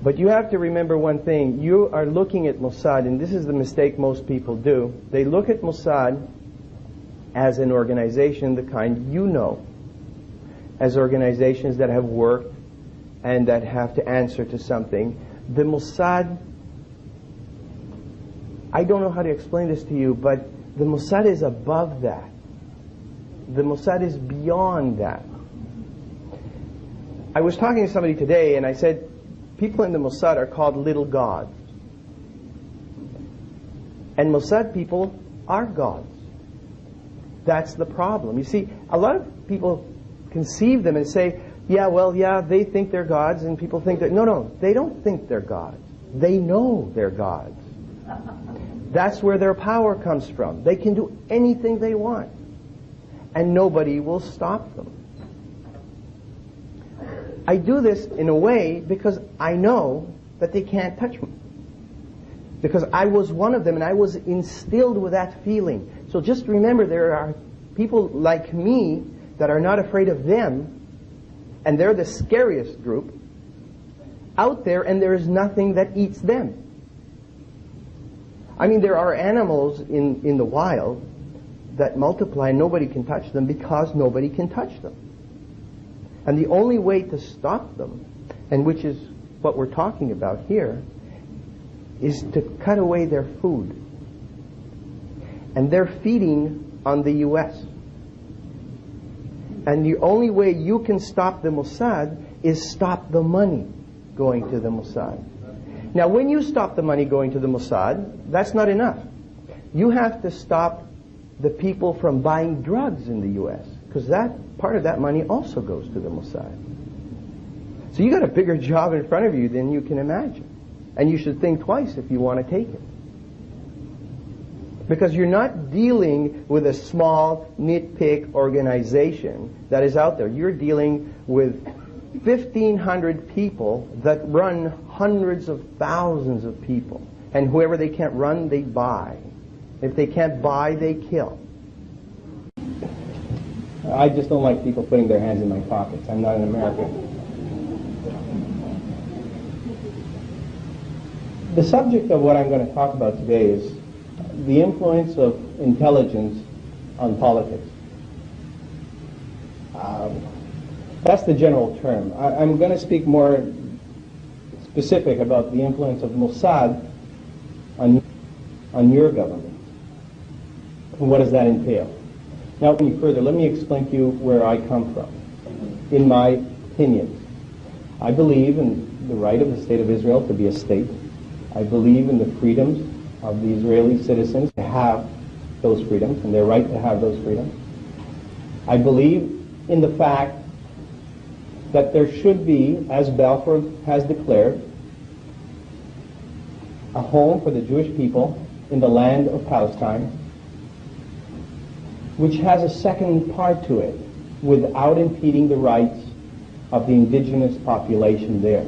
But you have to remember one thing. You are looking at Mossad, and this is the mistake most people do. They look at Mossad as an organization, the kind you know, as organizations that have worked and that have to answer to something. The Mossad, I don't know how to explain this to you, but the Mossad is above that. The Mossad is beyond that. I was talking to somebody today and I said, people in the Mossad are called little gods. And Mossad people are gods. That's the problem. You see, a lot of people conceive them and say, yeah, they think they're gods, and people think that, no, they don't think they're gods. They know they're gods. That's where their power comes from. They can do anything they want, and nobody will stop them. I do this in a way because I know that they can't touch me. Because I was one of them, and I was instilled with that feeling. So just remember, there are people like me that are not afraid of them, and they're the scariest group out there, and there is nothing that eats them. I mean, there are animals in the wild that multiply and nobody can touch them because nobody can touch them. And the only way to stop them, and which is what we're talking about here, is to cut away their food. And they're feeding on the U.S. And the only way you can stop the Mossad is stop the money going to the Mossad. Now, when you stop the money going to the Mossad, that's not enough. You have to stop the people from buying drugs in the U.S., because that part of that money also goes to the Mossad. So you got a bigger job in front of you than you can imagine. And you should think twice if you want to take it. Because you're not dealing with a small nitpick organization that is out there. You're dealing with 1,500 people that run hundreds of thousands of people. And whoever they can't run, they buy. If they can't buy, they kill. I just don't like people putting their hands in my pockets. I'm not an American. The subject of what I'm going to talk about today is the influence of intelligence on politics. That's the general term. I'm going to speak more specific about the influence of Mossad on your government. And what does that entail? Now, any further, let me explain to you where I come from. In my opinion, I believe in the right of the State of Israel to be a state. I believe in the freedoms of the Israeli citizens to have those freedoms and their right to have those freedoms. I believe in the fact that there should be, as Balfour has declared, a home for the Jewish people in the land of Palestine, which has a second part to it, without impeding the rights of the indigenous population there.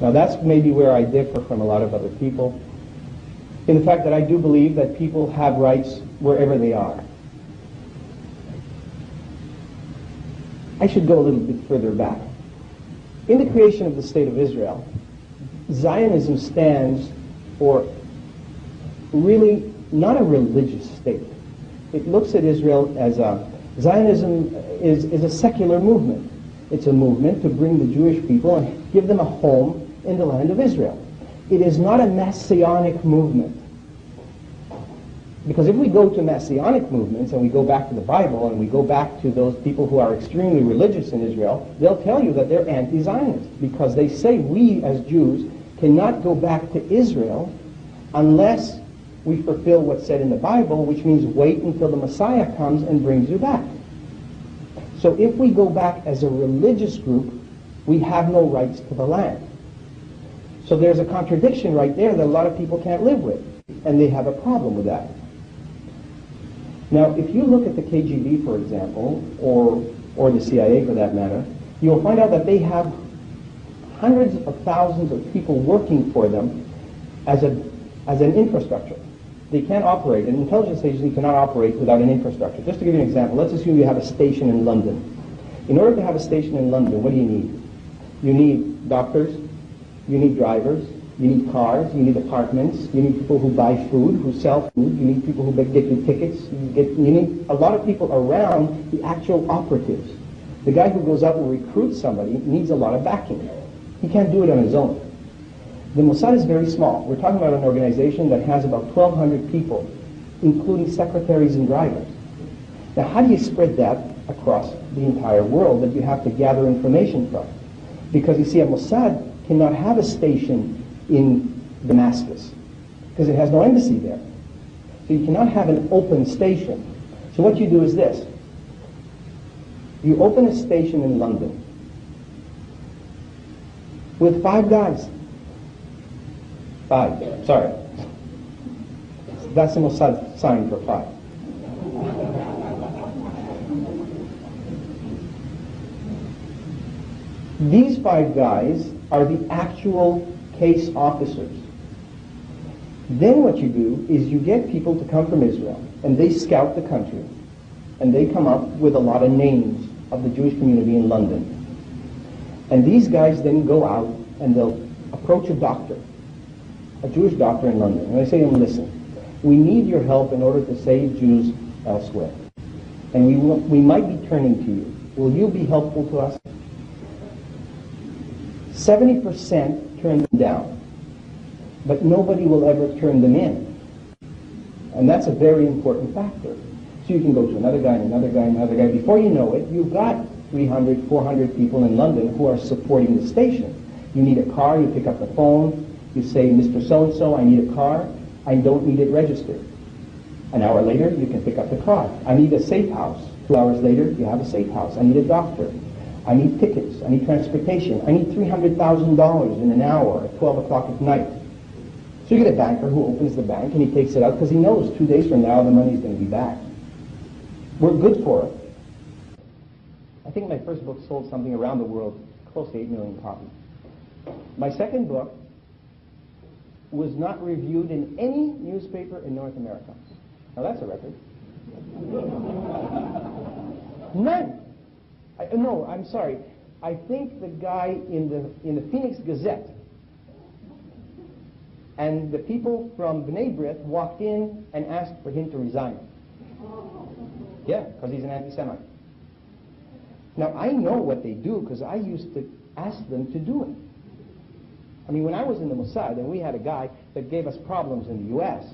Now that's maybe where I differ from a lot of other people, in the fact that I do believe that people have rights wherever they are. I should go a little bit further back. In the creation of the State of Israel, Zionism stands for really not a religious state. It looks at Israel as Zionism is a secular movement. It's a movement to bring the Jewish people and give them a home in the land of Israel. It is not a messianic movement. Because if we go to messianic movements and we go back to the Bible and we go back to those people who are extremely religious in Israel, they'll tell you that they're anti-Zionist, because they say we as Jews cannot go back to Israel unless we fulfill what's said in the Bible, which means wait until the Messiah comes and brings you back. So if we go back as a religious group, we have no rights to the land. So there's a contradiction right there that a lot of people can't live with, and they have a problem with that. Now, if you look at the KGB, for example, or the CIA for that matter, you'll find out that they have hundreds of thousands of people working for them as an infrastructure. They can't operate. An intelligence agency cannot operate without an infrastructure. Just to give you an example, let's assume you have a station in London. In order to have a station in London, what do you need? You need doctors, You need drivers, you need cars, you need apartments, you need people who buy food, who sell food, you need people who get you tickets, you need a lot of people around the actual operatives. The guy who goes out and recruits somebody needs a lot of backing. He can't do it on his own. The Mossad is very small. We're talking about an organization that has about 1,200 people, including secretaries and drivers. Now, how do you spread that across the entire world that you have to gather information from? Because you see, a Mossad cannot have a station in Damascus because it has no embassy there. So you cannot have an open station. So what you do is this. You open a station in London with 5 guys. 5, sorry. That's the Mossad sign for 5. These 5 guys are the actual case officers. Then what you do is you get people to come from Israel, and they scout the country, and they come up with a lot of names of the Jewish community in London. And these guys then go out and they'll approach a doctor, a Jewish doctor in London, and they say to him, listen, we need your help in order to save Jews elsewhere. And we might be turning to you. Will you be helpful to us? 70% turn them down, but nobody will ever turn them in. And that's a very important factor. So you can go to another guy, and another guy, and another guy. Before you know it, you've got 300, 400 people in London who are supporting the station. You need a car, you pick up the phone, you say, Mr. So-and-so, I need a car. I don't need it registered. An hour later, you can pick up the car. I need a safe house. 2 hours later, you have a safe house. I need a doctor. I need tickets. I need transportation. I need $300,000 in an hour at 12 o'clock at night. So you get a banker who opens the bank and he takes it out because he knows 2 days from now the money's going to be back. We're good for it. I think my first book sold something around the world close to 8 million copies. My second book was not reviewed in any newspaper in North America. Now that's a record. None. No, I'm sorry. I think the guy in the Phoenix Gazette and the people from B'nai B'rith walked in and asked for him to resign. Yeah, because he's an anti-Semite. Now, I know what they do because I used to ask them to do it. I mean, when I was in the Mossad and we had a guy that gave us problems in the U.S.,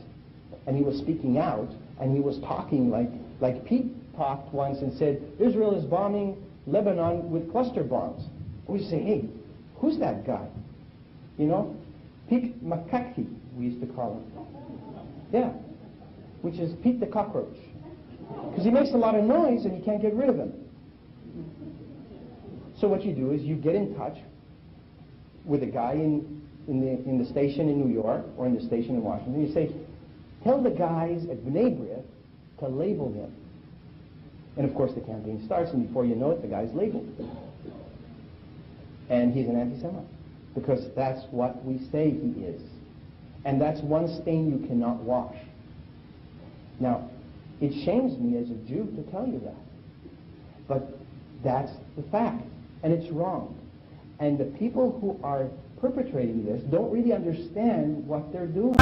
and he was speaking out, and he was talking like Pete talked once and said, Israel is bombing Lebanon with cluster bombs. We say, hey, who's that guy? You know? Pete Makaki, we used to call him. Yeah, which is Pete the cockroach. Because he makes a lot of noise and you can't get rid of him. So what you do is you get in touch with a guy in the station in New York or in the station in Washington. You say, tell the guys at B'nai B'rith to label him. And of course the campaign starts, and before you know it, the guy's labeled. And he's an anti-Semite. Because that's what we say he is. And that's one stain you cannot wash. Now, it shames me as a Jew to tell you that. But that's the fact. And it's wrong. And the people who are perpetrating this don't really understand what they're doing.